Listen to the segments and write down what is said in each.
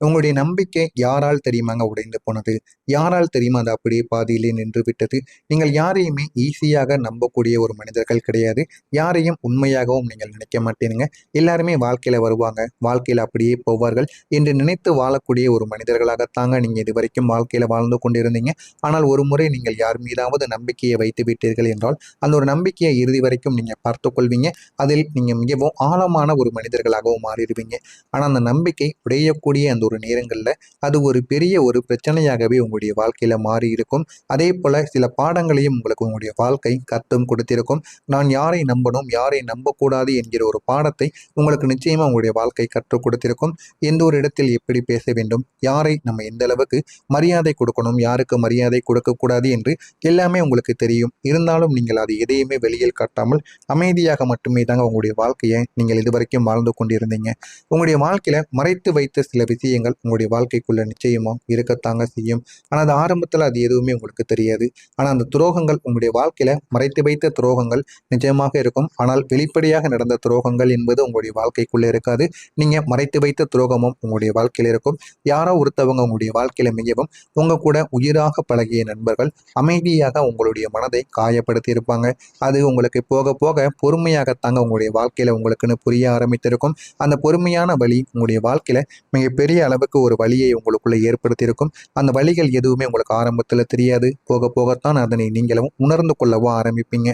உங்களுடைய நம்பிக்கை யாரால் தெரியுமாங்க உடைந்து போனது? யாரால் தெரியுமா அது அப்படியே பாதியிலே நின்று விட்டது? நீங்கள் யாரையுமே ஈஸியாக நம்பக்கூடிய ஒரு மனிதர்கள் கிடையாது. யாரையும் உண்மையாகவும் நீங்கள் நினைக்க மாட்டீங்க. எல்லாருமே வாழ்க்கையில வருவாங்க, வாழ்க்கையில அப்படியே போவார்கள் என்று நினைத்து வாழக்கூடிய ஒரு மனிதர்களாகத்தாங்க நீங்க இதுவரைக்கும் வாழ்க்கையில வாழ்ந்து கொண்டிருந்தீங்க. ஆனால் ஒரு முறை நீங்கள் யார் மீதாவது நம்பிக்கையை வைத்து விட்டீர்கள் என்றால், அந்த ஒரு நம்பிக்கையை இறுதி வரைக்கும் நீங்க பார்த்துக் கொள்வீங்க. அதில் நீங்க மிகவும் ஆழமான ஒரு மனிதர்களாகவும் மாறிடுவீங்க. ஆனா அந்த நம்பிக்கை உடையக்கூடிய அந்த ஒரு நேரங்கள்ல அது ஒரு பெரிய ஒரு பிரச்சனையாகவே உங்களுடைய வாழ்க்கையில மாறி இருக்கும். அதே போல சில பாடங்களையும் உங்களுக்கு உங்களுடைய வாழ்க்கை கத்தும் கொடுத்திருக்கும். நான் யாரை நம்பணும், யாரை நம்பக்கூடாது என்கிற ஒரு பாடத்தை உங்களுக்கு நிச்சயமா உங்களுடைய வாழ்க்கை கற்றுக் கொடுத்திருக்கும். எந்த ஒரு இடத்தில் எப்படி பேச வேண்டும், யாரை நம்ம எந்த அளவுக்கு மரியாதை கொடுக்கணும், யாருக்கு மரியாதை கொடுக்கக்கூடாது என்று எல்லாமே உங்களுக்கு தெரியும். இருந்தாலும் நீங்கள் அது எதையுமே வெளியில் காட்டாமல் அமைதியாக மட்டுமே தாங்க உங்களுடைய வாழ்க்கையை நீங்கள் இதுவரைக்கும் வாழ்ந்து கொண்டிருந்தீங்க. உங்களுடைய வாழ்க்கையில மறைத்து வைத்த சில விஷயங்கள் உங்களுடைய வாழ்க்கைக்குள்ள நிச்சயமா இருக்கத்தாங்க செய்யும். ஆனா அது ஆரம்பத்துல அது எதுவுமே உங்களுக்கு தெரியாது. ஆனா அந்த துரோகங்கள் உங்களுடைய வாழ்க்கையில மறைத்து வைத்த துரோகங்கள் நிச்சயமாக இருக்கும். ஆனால் வெளிப்படையாக நடந்த துரோகங்கள் என்பது உங்களுடைய வாழ்க்கைக்குள்ள இருக்காது. நீங்க மறைத்து வைத்த துரோகமும் உங்களுடைய வாழ்க்கையில இருக்கும். யாரோ ஒருத்தவங்க உங்களுடைய வாழ்க்கையில மிகவும் உங்க கூட உயிராக பழகிய நண்பர்கள் அமைதியாக உங்களுடைய மனதை காயப்படுத்தி இருப்பாங்க. அது உங்களுக்கு போக போக பொறுமையாகத்தாங்க உங்களுடைய வாழ்க்கையில உங்களுக்குன்னு புரிய ஆரம்பித்திருக்கும். அந்த பொறுமையான வழி உங்களுடைய வாழ்க்கையில மிகப்பெரிய அளவுக்கு ஒரு வழியை உங்களுக்குள்ள ஏற்படுத்தியிருக்கும். அந்த வழிகள் எதுவுமே உங்களுக்கு ஆரம்பத்துல தெரியாது. போக போகத்தான் அதனை நீங்களும் உணர்ந்து கொள்ளவும் ஆரம்பிப்பீங்க.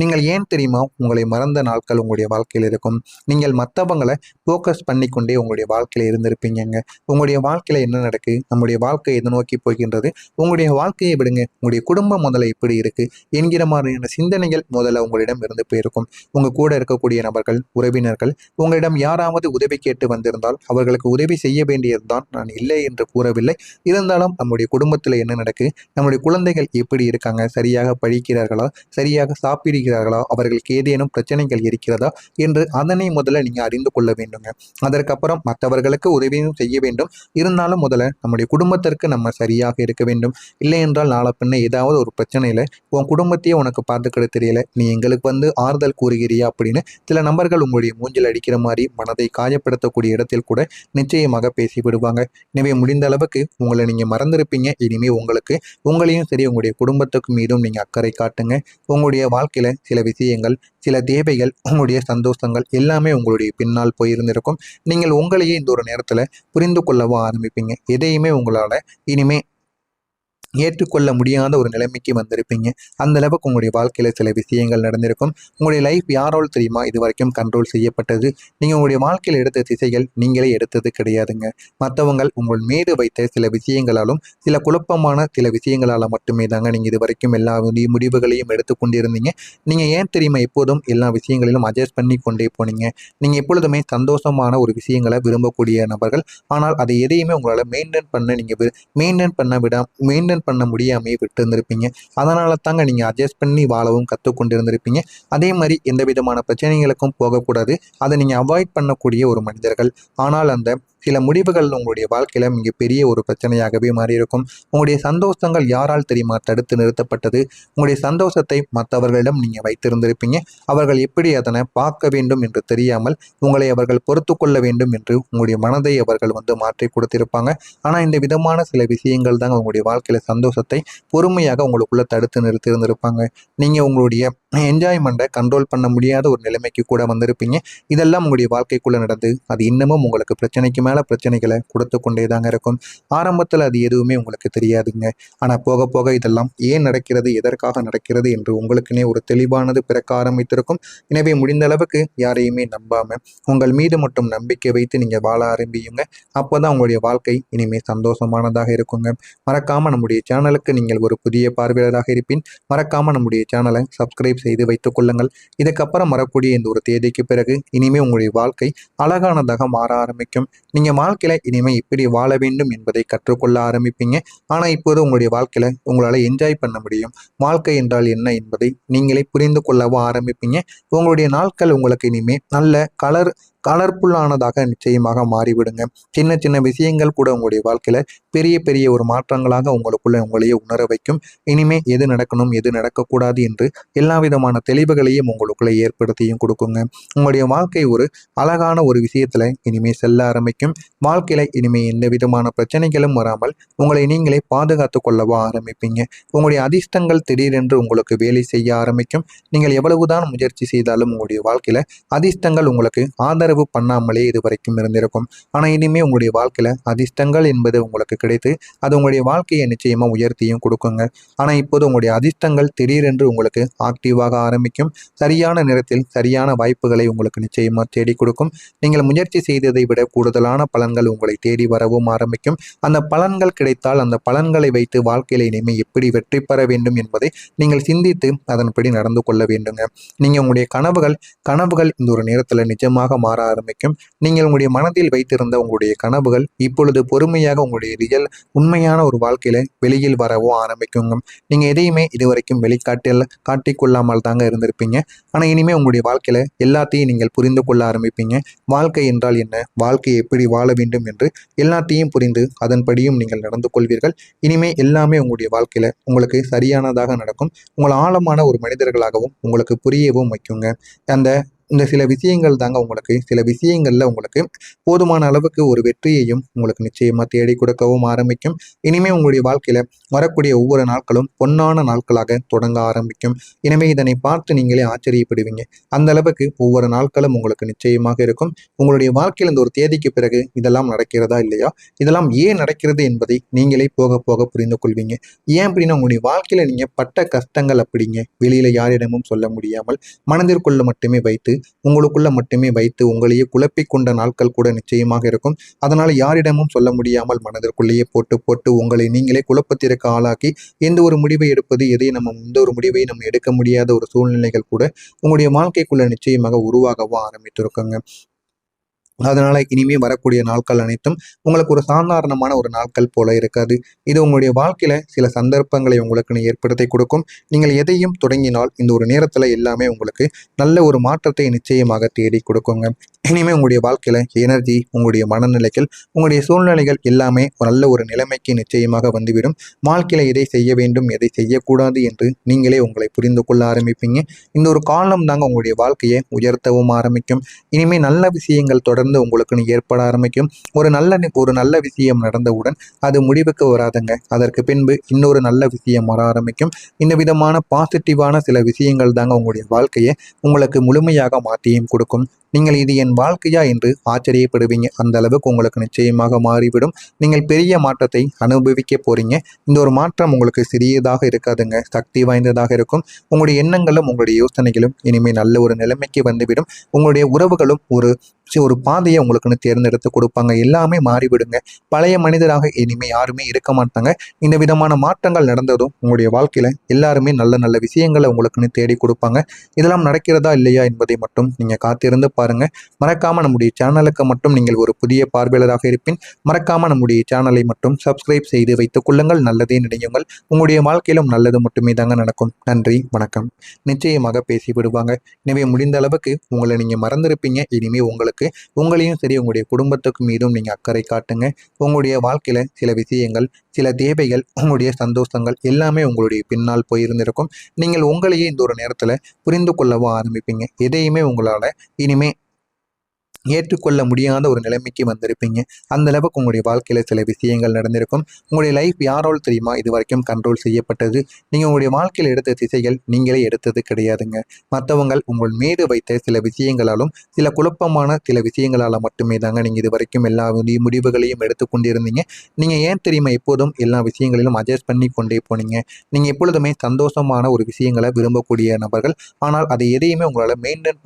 நீங்கள் ஏன் தெரியுமா உங்களை மறந்த நாட்கள் உங்களுடைய வாழ்க்கையில் இருக்கும். நீங்கள் மற்றவங்களை ஃபோக்கஸ் பண்ணிக்கொண்டே உங்களுடைய வாழ்க்கையில இருந்திருப்பீங்கங்க. உங்களுடைய வாழ்க்கையில என்ன நடக்கு, நம்முடைய வாழ்க்கை எது நோக்கி போகின்றது, உங்களுடைய வாழ்க்கையை விடுங்க, உங்களுடைய குடும்பம் முதல்ல எப்படி இருக்கு என்கிற மாதிரியான சிந்தனைகள் முதல்ல உங்களிடம் இருந்து போயிருக்கும். உங்க கூட இருக்கக்கூடிய நபர்கள், உறவினர்கள் உங்களிடம் யாராவது உதவி கேட்டு வந்திருந்தால் அவர்களுக்கு உதவி செய்ய வேண்டியதுதான். நான் இல்லை என்று கூறவில்லை. இருந்தாலும் நம்முடைய குடும்பத்தில் என்ன நடக்கு, நம்முடைய குழந்தைகள் எப்படி இருக்காங்க, சரியாக படிக்கிறார்களா, சரியாக சாப்பிடுகிறார்களா, அவர்களுக்கு ஏதேனும் பிரச்சனைகள் இருக்கிறதா என்று அதனை முதல்ல நீங்க அறிந்து கொள்ள வேண்டுங்க. அதற்கப்புறம் மற்றவர்களுக்கு உதவியும் செய்ய வேண்டும். இருந்தாலும் முதல்ல நம்முடைய குடும்பத்திற்கு நம்ம சரியாக இருக்க வேண்டும். இல்லை என்றால் நாளை பின்ன ஏதாவது ஒரு பிரச்சனையில உன் குடும்பத்தையே உனக்கு பார்த்துக்கிட தெரியல, நீ எங்களுக்கு வந்து ஆறுதல் கூறுகிறியா அப்படின்னு சில நபர்கள் உங்களுடைய மூஞ்சில் அடிக்கிற மாதிரி மனதை காயப்படுத்தக்கூடிய இடத்தில் கூட நிச்சயமாக பேசி விடுவாங்க. எனவே முடிந்த அளவுக்கு உங்களை நீங்க மறந்திருப்பீங்க. இனிமே உங்களுக்கு உங்களையும் சரி உங்களுடைய குடும்பத்துக்கு மீதும் நீங்க அக்கறை காட்டுங்க. உங்களுடைய வாழ்க்கையில சில விஷயங்கள், சில தேவைகள், உங்களுடைய சந்தோஷங்கள் எல்லாமே உங்களுடைய பின்னால் போயிருந்திருக்கும். நீங்கள் உங்களையே இந்த ஒரு நேரத்துல புரிந்து கொள்ளவும் ஆரம்பிப்பீங்க. எதையுமே உங்களால இனிமே ஏற்றுக்கொள்ள முடியாத ஒரு நிலைமைக்கு வந்திருப்பீங்க. அந்த அளவுக்கு உங்களுடைய வாழ்க்கையில சில விஷயங்கள் நடந்திருக்கும். உங்களுடைய லைஃப் யாரால் தெரியுமா இது வரைக்கும் கண்ட்ரோல் செய்யப்பட்டது? நீங்க உங்களுடைய வாழ்க்கையில் எடுத்த திசைகள் நீங்களே எடுத்தது கிடையாதுங்க. மற்றவங்கள் உங்கள் மீது வைத்த சில விஷயங்களாலும் சில குழப்பமான சில விஷயங்களால மட்டுமே தாங்க நீங்க இது வரைக்கும் எல்லா முடிவுகளையும் எடுத்துக்கொண்டிருந்தீங்க. நீங்க ஏன் தெரியுமா எப்போதும் எல்லா விஷயங்களிலும் அட்ஜஸ்ட் பண்ணி கொண்டே போனீங்க. நீங்க எப்பொழுதுமே சந்தோஷமான ஒரு விஷயங்களை விரும்பக்கூடிய நபர்கள். ஆனால் அதை எதையுமே உங்களால் மெயின்டைன் பண்ண முடியாமையே விட்டு இருந்திருப்பீங்க. அதனால தாங்க நீங்க அட்ஜஸ்ட் பண்ணி வாழவும் கற்றுக்கொண்டு இருந்திருப்பீங்க. அதே மாதிரி எந்த விதமான பிரச்சனைகளுக்கும் போகக்கூடாது. அதை நீங்க அவாய்ட் பண்ணக்கூடிய ஒரு மனிதர்கள். ஆனால் அந்த சில முடிவுகள் உங்களுடைய வாழ்க்கையில மிகப்பெரிய ஒரு பிரச்சனையாகவே மாறியிருக்கும். உங்களுடைய சந்தோஷங்கள் யாரால் தெரியுமா தடுத்து நிறுத்தப்பட்டது? உங்களுடைய சந்தோஷத்தை மற்றவர்களிடம் நீங்க வைத்திருந்திருப்பீங்க. அவர்கள் எப்படி அதனை பார்க்க வேண்டும் என்று தெரியாமல் உங்களை அவர்கள் பொறுத்து கொள்ள வேண்டும் என்று உங்களுடைய மனதை அவர்கள் வந்து மாற்றி கொடுத்திருப்பாங்க. ஆனா இந்த விதமான சில விஷயங்கள் தாங்க உங்களுடைய வாழ்க்கையில சந்தோஷத்தை பொறுமையாக உங்களுக்குள்ள தடுத்து நிறுத்தி இருந்திருப்பாங்க. நீங்க உங்களுடைய என்ஜாய்மெண்ட்டை கண்ட்ரோல் பண்ண முடியாத ஒரு நிலைமைக்கு கூட வந்திருப்பீங்க. இதெல்லாம் உங்களுடைய வாழ்க்கைக்குள்ள நடந்து அது இன்னமும் உங்களுக்கு பிரச்சனைக்கு மேல பிரச்சனைகளை கொடுத்து கொண்டே தாங்க இருக்கும். ஆரம்பத்தில் அது எதுவுமே உங்களுக்கு தெரியாதுங்க. ஆனா போக போக இதெல்லாம் ஏன் நடக்கிறது, எதற்காக நடக்கிறது என்று உங்களுக்குன்னே ஒரு தெளிவானது பிறக்க ஆரம்பித்திருக்கும். எனவே முடிந்த அளவுக்கு யாரையுமே நம்பாம உங்கள் மீது மட்டும் நம்பிக்கை வைத்து நீங்க வாழ ஆரம்பியுங்க. அப்போதான் உங்களுடைய வாழ்க்கை இனிமே சந்தோஷமானதாக இருக்குங்க. மறக்காம நம்முடைய சேனலுக்கு நீங்கள் ஒரு புதிய பார்வையாளராக இருப்பின் மறக்காம நம்முடைய சேனலை சப்ஸ்கிரைப் செய்து வைத்துக் கொள்ளுங்கள். இதுக்கப்புறம் வரக்கூடிய இந்த ஒரு தேதிக்கு பிறகு இனிமே உங்களுடைய வாழ்க்கை அழகானதாக மாற ஆரம்பிக்கும். நீங்க வாழ்க்கையில இனிமே இப்படி வாழ வேண்டும் என்பதை கற்றுக்கொள்ள ஆரம்பிப்பீங்க. ஆனா இப்போது உங்களுடைய வாழ்க்கையில உங்களால என்ஜாய் பண்ண முடியும். வாழ்க்கை என்றால் என்ன என்பதை நீங்களே புரிந்து கொள்ளவும் ஆரம்பிப்பீங்க. உங்களுடைய நாட்கள் உங்களுக்கு இனிமே நல்ல கலர்ஃபுல்லானதாக நிச்சயமாக மாறிவிடுங்க. சின்ன சின்ன விஷயங்கள் கூட உங்களுடைய வாழ்க்கையில பெரிய பெரிய ஒரு மாற்றங்களாக உங்களுக்குள்ள உங்களையே உணர வைக்கும். இனிமே எது நடக்கணும், எது நடக்கக்கூடாது என்று எல்லா விதமான தெளிவுகளையும் உங்களுக்குள்ள ஏற்படுத்தியும் கொடுக்குங்க. உங்களுடைய வாழ்க்கை ஒரு அழகான ஒரு விஷயத்துல இனிமே செல்ல ஆரம்பிக்கும். வாழ்க்கையில் இனிமேல் எந்த விதமான பிரச்சனைகளும் வராமல் உங்களை நீங்களே பாதுகாத்து கொள்ளவோ ஆரம்பிப்பீங்க. உங்களுடைய அதிர்ஷ்டங்கள் திடீரென்று உங்களுக்கு வேலை செய்ய ஆரம்பிக்கும். நீங்கள் எவ்வளவுதான் முயற்சி செய்தாலும் உங்களுடைய வாழ்க்கையில் அதிர்ஷ்டங்கள் உங்களுக்கு ஆதரவு பண்ணாமலே இது வரைக்கும் இருந்திருக்கும். ஆனால் இனிமேல் உங்களுடைய வாழ்க்கையில் அதிர்ஷ்டங்கள் என்பது உங்களுக்கு கிடைத்து அது உங்களுடைய வாழ்க்கையை நிச்சயமாக உயர்த்தியும் கொடுக்குங்க. ஆனால் இப்போது உங்களுடைய அதிர்ஷ்டங்கள் திடீரென்று உங்களுக்கு ஆக்டிவாக ஆரம்பிக்கும். சரியான நேரத்தில் சரியான வாய்ப்புகளை உங்களுக்கு நிச்சயமாக தேடி கொடுக்கும். நீங்கள் முயற்சி செய்ததை விட கூடுதலான பலன்கள் உங்களை தேடி வரவும் ஆரம்பிக்கும். அந்த பலன்கள் கிடைத்தால் அந்த பலன்களை வைத்து வாழ்க்கையில் இனிமேல் எப்படி வெற்றி பெற வேண்டும் என்பதை நீங்கள் சிந்தித்து அதன்படி நடந்து கொள்ள வேண்டுங்க. நீங்கள் உங்களுடைய கனவுகள் இந்த ஒரு நேரத்தில் நிஜமாக மாற ஆரம்பிக்கும். நீங்கள் உங்களுடைய மனதில் வைத்திருந்த உங்களுடைய கனவுகள் இப்பொழுது பொறுமையாக உங்களுடைய உண்மையான ஒரு வாழ்க்கையில வெளியில் வரவும் ஆரம்பிக்குங்க. நீங்கள் எதையுமே இதுவரைக்கும் காட்டிக்கொள்ளாமல் தாங்க இருந்திருப்பீங்க. ஆனால் இனிமேல் உங்களுடைய வாழ்க்கையில எல்லாத்தையும் நீங்கள் புரிந்து கொள்ள ஆரம்பிப்பீங்க. வாழ்க்கை என்றால் என்ன, வாழ்க்கையை எப்படி வாழ வேண்டும் என்று எல்லாத்தையும் புரிந்து அதன்படியும் நீங்கள் நடந்து கொள்வீர்கள். இனிமேல் எல்லாமே உங்களுடைய வாழ்க்கையில உங்களுக்கு சரியானதாக நடக்கும். உங்கள் ஆழமான ஒரு மனிதர்களாகவும் உங்களுக்கு புரியவும் வைக்குங்க. அந்த இந்த சில விஷயங்கள் தாங்க சில விஷயங்களில் உங்களுக்கு போதுமான அளவுக்கு ஒரு வெற்றியையும் உங்களுக்கு நிச்சயமாக தேடி கொடுக்கவும் ஆரம்பிக்கும். இனிமேல் உங்களுடைய வாழ்க்கையில் வரக்கூடிய ஒவ்வொரு நாட்களும் பொன்னான நாட்களாக தொடங்க ஆரம்பிக்கும். எனவே இதனை பார்த்து நீங்களே ஆச்சரியப்படுவீங்க. அந்த அளவுக்கு ஒவ்வொரு நாட்களும் உங்களுக்கு நிச்சயமாக இருக்கும். உங்களுடைய வாழ்க்கையில் இந்த ஒரு தேதிக்கு பிறகு இதெல்லாம் நடக்கிறதா இல்லையா, இதெல்லாம் ஏன் நடக்கிறது என்பதை நீங்களே போக போக புரிந்து கொள்வீங்க. ஏன் அப்படின்னா உங்களுடைய வாழ்க்கையில் நீங்கள் பட்ட கஷ்டங்கள் அப்படிங்க வெளியில் யாரிடமும் சொல்ல முடியாமல் மனதிற்குள்ள மட்டுமே வைத்து உங்களுக்குள்ள மட்டுமே வைத்து உங்களையே குழப்பிக் கொண்ட நாட்கள் கூட நிச்சயமாக இருக்கும். அதனால யாரிடமும் சொல்ல முடியாமல் மனதிற்குள்ளேயே போட்டு உங்களை நீங்களே குழப்பத்திற்கு ஆளாக்கி எந்த ஒரு முடிவை எடுப்பது எந்த ஒரு முடிவை நம்ம எடுக்க முடியாத ஒரு சூழ்நிலைகள் கூட உங்களுடைய வாழ்க்கைக்குள்ள நிச்சயமாக உருவாகவும் ஆரம்பித்திருக்குங்க. அதனால இனிமே வரக்கூடிய நாட்கள் அனைத்தும் உங்களுக்கு ஒரு சாதாரணமான ஒரு நாட்கள் போல இருக்காது. இது உங்களுடைய வாழ்க்கையில சில சந்தர்ப்பங்களை உங்களுக்கு ஏற்படுத்தி கொடுக்கும். நீங்கள் எதையும் தொடங்கினால் இந்த ஒரு நேரத்துல எல்லாமே உங்களுக்கு நல்ல ஒரு மாற்றத்தை நிச்சயமாக தேடி கொடுக்குங்க. இனிமே உங்களுடைய வாழ்க்கையில எனர்ஜி, உங்களுடைய மனநிலைகள், உங்களுடைய சூழ்நிலைகள் எல்லாமே நல்ல ஒரு நிலைமைக்கு நிச்சயமாக வந்துவிடும். வாழ்க்கையில எதை செய்ய வேண்டும், எதை செய்யக்கூடாது என்று நீங்களே உங்களை புரிந்து கொள்ள ஆரம்பிப்பீங்க. இந்த ஒரு காலம் தாங்க உங்களுடைய வாழ்க்கையை உயர்த்தவும் ஆரம்பிக்கும். இனிமே நல்ல விஷயங்கள் தொடர்ந்து உங்களுக்குன்னு ஏற்பட ஆரம்பிக்கும். ஒரு நல்ல விஷயம் நடந்தவுடன் அது முடிவுக்கு வராதுங்க. அதற்கு பின்பு இன்னொரு நல்ல விஷயம் வர ஆரம்பிக்கும். இந்த விதமான பாசிட்டிவான சில விஷயங்கள் தாங்க உங்களுடைய வாழ்க்கையை உங்களுக்கு முழுமையாக மாற்றியும் கொடுக்கும். நீங்கள் இது என் வாழ்க்கையா என்று ஆச்சரியப்படுவீங்க. அந்த அளவுக்கு உங்களுக்கு நிச்சயமாக மாறிவிடும். நீங்கள் பெரிய மாற்றத்தை அனுபவிக்க போறீங்க. இந்த ஒரு மாற்றம் உங்களுக்கு சிறியதாக இருக்காதுங்க, சக்தி வாய்ந்ததாக இருக்கும். உங்களுடைய எண்ணங்களும் உங்களுடைய யோசனைகளும் இனிமேல் நல்ல ஒரு நிலைமைக்கு வந்துவிடும். உங்களுடைய உறவுகளும் ஒரு பாதையை உங்களுக்குன்னு தேர்ந்தெடுத்து கொடுப்பாங்க. எல்லாமே மாறிவிடுங்க. பழைய மனிதராக இனிமேல் யாருமே இருக்க மாட்டாங்க. இந்த விதமான மாற்றங்கள் நடந்ததும் உங்களுடைய வாழ்க்கையில எல்லாருமே நல்ல நல்ல விஷயங்களை உங்களுக்குன்னு தேடி கொடுப்பாங்க. இதெல்லாம் நடக்கிறதா இல்லையா என்பதை மட்டும் நீங்க காத்திருந்து பாருங்க. மறக்காம நம்முடைய சேனலுக்கு மட்டும் நீங்கள் ஒரு புதிய பார்வையாளராக இருப்பின் மறக்காம நம்முடைய சேனலை மட்டும் சப்ஸ்கிரைப் செய்து வைத்துக் கொள்ளுங்கள். நல்லதே நினையுங்கள். உங்களுடைய வாழ்க்கையிலும் நல்லது மட்டுமே தாங்க நடக்கும். நன்றி, வணக்கம். நிச்சயமாக பேசி விடுவாங்க. எனவே முடிந்த அளவுக்கு உங்களை நீங்க மறந்திருப்பீங்க. இனிமே உங்களையும் சரி உங்களுடைய குடும்பத்துக்கு மீதும் நீங்க அக்கறை காட்டுங்க. உங்களுடைய வாழ்க்கையில சில விஷயங்கள், சில தேவைகள், உங்களுடைய சந்தோஷங்கள் எல்லாமே உங்களுடைய பின்னால் போயிருந்திருக்கும். நீங்கள் உங்களையே இந்த ஒரு நேரத்துல புரிந்து கொள்ளவும் ஆரம்பிப்பீங்க. எதையுமே உங்களால இனிமே ஏற்றுக்கொள்ள முடியாத ஒரு நிலைமைக்கு வந்திருப்பீங்க. அந்த அளவுக்கு உங்களுடைய வாழ்க்கையில சில விஷயங்கள் நடந்திருக்கும். உங்களுடைய லைஃப் யாரால் தெரியுமா இது வரைக்கும் கண்ட்ரோல் செய்யப்பட்டது? நீங்கள் உங்களுடைய வாழ்க்கையில் எடுத்த திசைகள் நீங்களே எடுத்தது கிடையாதுங்க. மற்றவங்கள் உங்கள் மீது வைத்த சில விஷயங்களாலும் சில குழப்பமான சில விஷயங்களால் மட்டுமே தாங்க நீங்கள் இது வரைக்கும் எல்லா முடிவுகளையும் எடுத்துக்கொண்டிருந்தீங்க. நீங்கள் ஏன் தெரியுமா எப்போதும் எல்லா விஷயங்களிலும் அட்ஜஸ்ட் பண்ணி கொண்டே போனீங்க. நீங்கள் எப்பொழுதுமே சந்தோஷமான ஒரு விஷயங்களை விரும்பக்கூடிய நபர்கள். ஆனால் அதை எதையுமே உங்களால் மெயின்டைன்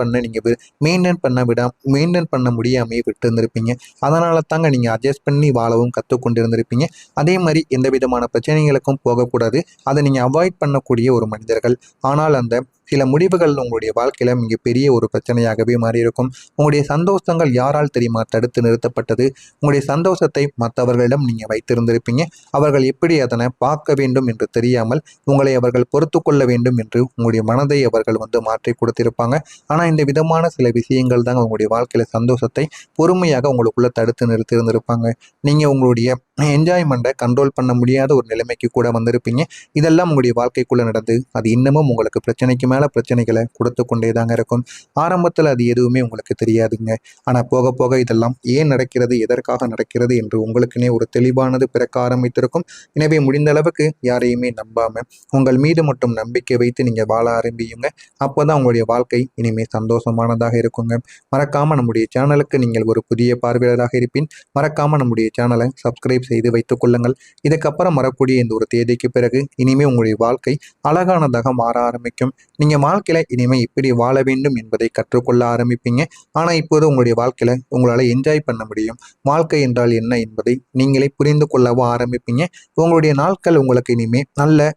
பண்ண முடியாமையே விட்டு இருந்திருப்பீங்க. அதனால தாங்க நீங்கள் அட்ஜஸ்ட் பண்ணி வாழவும் கற்றுக்கொண்டு இருந்திருப்பீங்க. அதே மாதிரி எந்த விதமான பிரச்சனைகளுக்கும் போகக்கூடாது. அதை நீங்கள் அவாய்ட் பண்ணக்கூடிய ஒரு மனிதர்கள். ஆனால் அந்த சில முடிவுகள் உங்களுடைய வாழ்க்கையில மிகப்பெரிய ஒரு பிரச்சனையாகவே மாறியிருக்கும். உங்களுடைய சந்தோஷங்கள் யாரால் தெரியுமா தடுத்து நிறுத்தப்பட்டது? உங்களுடைய சந்தோஷத்தை மற்றவர்களிடம் நீங்கள் வைத்திருந்திருப்பீங்க. அவர்கள் எப்படி அதனை பார்க்க வேண்டும் என்று தெரியாமல் உங்களை அவர்கள் பொறுத்து கொள்ள வேண்டும் என்று உங்களுடைய மனதை அவர்கள் மாற்றி கொடுத்திருப்பாங்க. ஆனால் இந்த விதமான சில விஷயங்கள் தாங்க உங்களுடைய வாழ்க்கையில சந்தோஷத்தை பொறுமையாக உங்களுக்குள்ள தடுத்து நிறுத்தியிருந்திருப்பாங்க. நீங்கள் உங்களுடைய என்ஜாய்மெண்ட்டை கண்ட்ரோல் பண்ண முடியாத ஒரு நிலைமைக்கு கூட வந்திருப்பீங்க. இதெல்லாம் உங்களுடைய வாழ்க்கைக்குள்ள நடந்து அது இன்னமும் உங்களுக்கு பிரச்சனைக்கு மேலே மேலே பிரச்சனைகளை கொடுத்து கொண்டே தாங்க இருக்கும். ஆரம்பத்தில் அது எதுவுமே உங்களுக்கு தெரியாதுங்க. ஆனால் போக போக இதெல்லாம் ஏன் நடக்கிறது, எதற்காக நடக்கிறது என்று உங்களுக்குன்னே ஒரு தெளிவானது பிறக்க ஆரம்பித்திருக்கும். எனவே முடிந்த அளவுக்கு யாரையுமே நம்பாம உங்கள் மீது மட்டும் நம்பிக்கை வைத்து நீங்கள் வாழ ஆரம்பியுங்க. அப்போ தான் உங்களுடைய வாழ்க்கை இனிமேல் சந்தோஷமானதாக இருக்குங்க. மறக்காமல் நம்முடைய சேனலுக்கு நீங்கள் ஒரு புதிய பார்வையாளராக இருப்பின் மறக்காமல் நம்முடைய சேனலை சப்ஸ்கிரைப் செய்து வைத்துக் கொள்ளுங்கள். இதுக்கப்புறம் வரக்கூடிய இந்த ஒரு தேதிக்கு பிறகு இனிமேல் உங்களுடைய வாழ்க்கை அழகானதாக மாற ஆரம்பிக்கும். நீங்கள் வாழ்க்கையில் இனிமேல் இப்படி வாழ வேண்டும் என்பதை கற்றுக்கொள்ள ஆரம்பிப்பீங்க. ஆனால் இப்போது உங்களுடைய வாழ்க்கையில் உங்களால் என்ஜாய் பண்ண முடியும். வாழ்க்கை என்றால் என்ன என்பதை நீங்களே புரிந்து கொள்ளவும் ஆரம்பிப்பீங்க. உங்களுடைய நாட்கள் உங்களுக்கு இனிமேல் நல்ல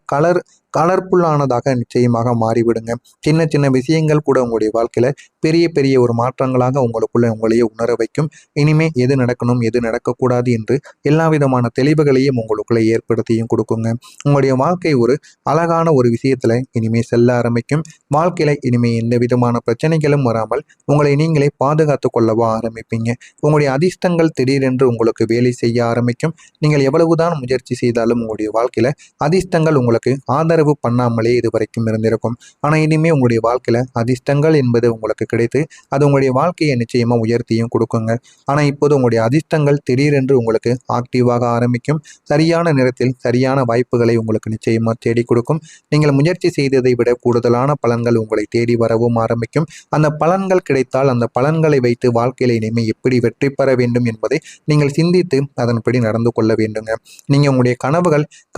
கலர்ஃபுல்லானதாக நிச்சயமாக மாறிவிடுங்க. சின்ன சின்ன விஷயங்கள் கூட உங்களுடைய வாழ்க்கையில் பெரிய பெரிய ஒரு மாற்றங்களாக உங்களையே உணர வைக்கும். இனிமே எது நடக்கணும் எது நடக்கக்கூடாது என்று எல்லா விதமான தெளிவுகளையும் உங்களுக்குள்ளே ஏற்படுத்தியும் கொடுக்குங்க. உங்களுடைய வாழ்க்கை ஒரு அழகான ஒரு விஷயத்தில் இனிமேல் செல்ல ஆரம்பிக்கும். வாழ்க்கையில் இனிமேல் எந்த விதமான பிரச்சனைகளும் வராமல் உங்களை நீங்களே பாதுகாத்து கொள்ளவோ ஆரம்பிப்பீங்க. உங்களுடைய அதிர்ஷ்டங்கள் திடீரென்று உங்களுக்கு வேலை செய்ய ஆரம்பிக்கும். நீங்கள் எவ்வளவுதான் முயற்சி செய்தாலும் உங்களுடைய வாழ்க்கையில் அதிர்ஷ்டங்கள் உங்களுக்கு ஆதரவு பண்ணாமலே இது வரைக்கும் இருந்திருக்கும். ஆனால் இனிமேல் உங்களுடைய வாழ்க்கையில் அதிர்ஷ்டங்கள் என்பது உங்களுக்கு கிடைத்து அது உங்களுடைய வாழ்க்கையை நிச்சயமாக உயர்த்தியும் கொடுக்குங்க. ஆனால் இப்போது உங்களுடைய அதிர்ஷ்டங்கள் திடீரென்று உங்களுக்கு ஆக்டிவாக ஆரம்பிக்கும். சரியான நேரத்தில் சரியான வாய்ப்புகளை உங்களுக்கு நிச்சயமாக தேடி கொடுக்கும். நீங்கள் முயற்சி செய்ததை விட கூடுதலான பலன்கள் உங்களை தேடி வரவும் ஆரம்பிக்கும். அந்த பலன்கள் கிடைத்தால் அந்த பலன்களை வைத்து வாழ்க்கையில் இனிமேல் எப்படி வெற்றி பெற வேண்டும் என்பதை நீங்கள் சிந்தித்து அதன்படி நடந்து கொள்ள வேண்டுங்க. நீங்கள் உங்களுடைய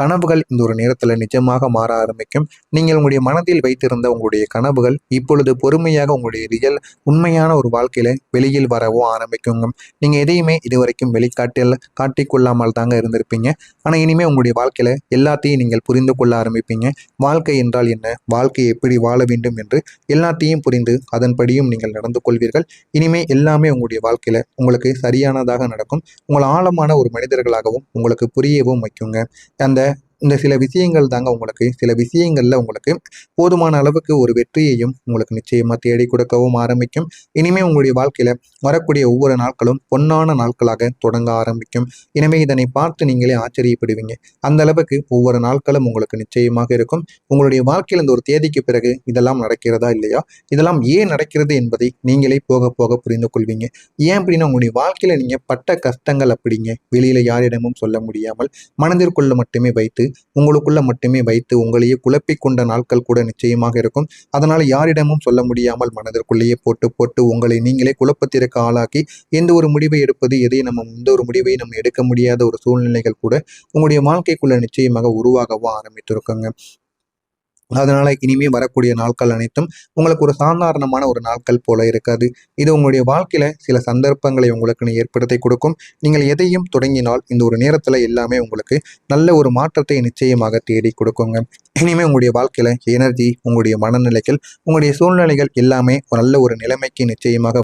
கனவுகள் இந்த ஒரு நேரத்தில் நிஜமாக மாற ஆரம்பிக்கும். நீங்கள் உங்களுடைய மனதில் வைத்திருந்த உங்களுடைய கனவுகள் இப்பொழுது பொறுமையாக உங்களுடைய உண்மையான ஒரு வாழ்க்கையில வெளியில் வரவும் ஆரம்பிக்குங்க. நீங்க எதையுமே இதுவரைக்கும் காட்டிக்கொள்ளாமல் தாங்க இருந்திருப்பீங்க. ஆனா இனிமே உங்களுடைய வாழ்க்கையில எல்லாத்தையும் நீங்கள் புரிந்து கொள்ள ஆரம்பிப்பீங்க. வாழ்க்கை என்றால் என்ன, வாழ்க்கையை எப்படி வாழ வேண்டும் என்று எல்லாத்தையும் புரிந்து அதன்படியும் நீங்கள் நடந்து கொள்வீர்கள். இனிமே எல்லாமே உங்களுடைய வாழ்க்கையில உங்களுக்கு சரியானதாக நடக்கும். உங்கள் ஆழமான ஒரு மனிதர்களாகவும் உங்களுக்கு புரியவும் வைக்குங்க. இந்த சில விஷயங்கள் தாங்க சில விஷயங்கள்ல உங்களுக்கு போதுமான அளவுக்கு ஒரு வெற்றியையும் உங்களுக்கு நிச்சயமா தேடி கொடுக்கவும் ஆரம்பிக்கும். இனிமே உங்களுடைய வாழ்க்கையில வரக்கூடிய ஒவ்வொரு நாட்களும் பொன்னான நாட்களாக தொடங்க ஆரம்பிக்கும். எனவே இதனை பார்த்து நீங்களே ஆச்சரியப்படுவீங்க. அந்த அளவுக்கு ஒவ்வொரு நாட்களும் உங்களுக்கு நிச்சயமாக இருக்கும். உங்களுடைய வாழ்க்கையில் இந்த ஒரு தேதிக்கு பிறகு இதெல்லாம் நடக்கிறதா இல்லையா, இதெல்லாம் ஏன் நடக்கிறது என்பதை நீங்களே போக போக புரிந்து கொள்வீங்க. ஏன் அப்படின்னா உங்களுடைய வாழ்க்கையில நீங்க பட்ட கஷ்டங்கள் அப்படிங்க வெளியில யாரிடமும் சொல்ல முடியாமல் மனதிற்குள்ள மட்டுமே வைத்து உங்களுக்குள்ள மட்டுமே வைத்து உங்களையே குழப்பிக் கொண்ட நாட்கள் கூட நிச்சயமாக இருக்கும். அதனால யாரிடமும் சொல்ல முடியாமல் மனதிற்குள்ளேயே போட்டு உங்களை நீங்களே குழப்பத்திற்கு ஆளாக்கி எந்த ஒரு முடிவை எடுப்பது எந்த ஒரு முடிவை நம்ம எடுக்க முடியாத ஒரு சூழ்நிலைகள் கூட உங்களுடைய வாழ்க்கைக்குள்ள நிச்சயமாக உருவாகவும் ஆரம்பித்திருக்குங்க. அதனால இனிமே வரக்கூடிய நாட்கள் அனைத்தும் உங்களுக்கு ஒரு சாதாரணமான ஒரு நாட்கள் போல இருக்காது. இது உங்களுடைய வாழ்க்கையில சில சந்தர்ப்பங்களை உங்களுக்கு ஏற்படுத்தி கொடுக்கும். நீங்கள் எதையும் தொடங்கினால் இந்த ஒரு நேரத்துல எல்லாமே உங்களுக்கு நல்ல ஒரு மாற்றத்தை நிச்சயமாக தேடி கொடுக்குங்க. இனிமே உங்களுடைய வாழ்க்கையில எனர்ஜி, உங்களுடைய மனநிலைகள், உங்களுடைய சூழ்நிலைகள் எல்லாமே நல்ல ஒரு நிலைமைக்கு நிச்சயமாக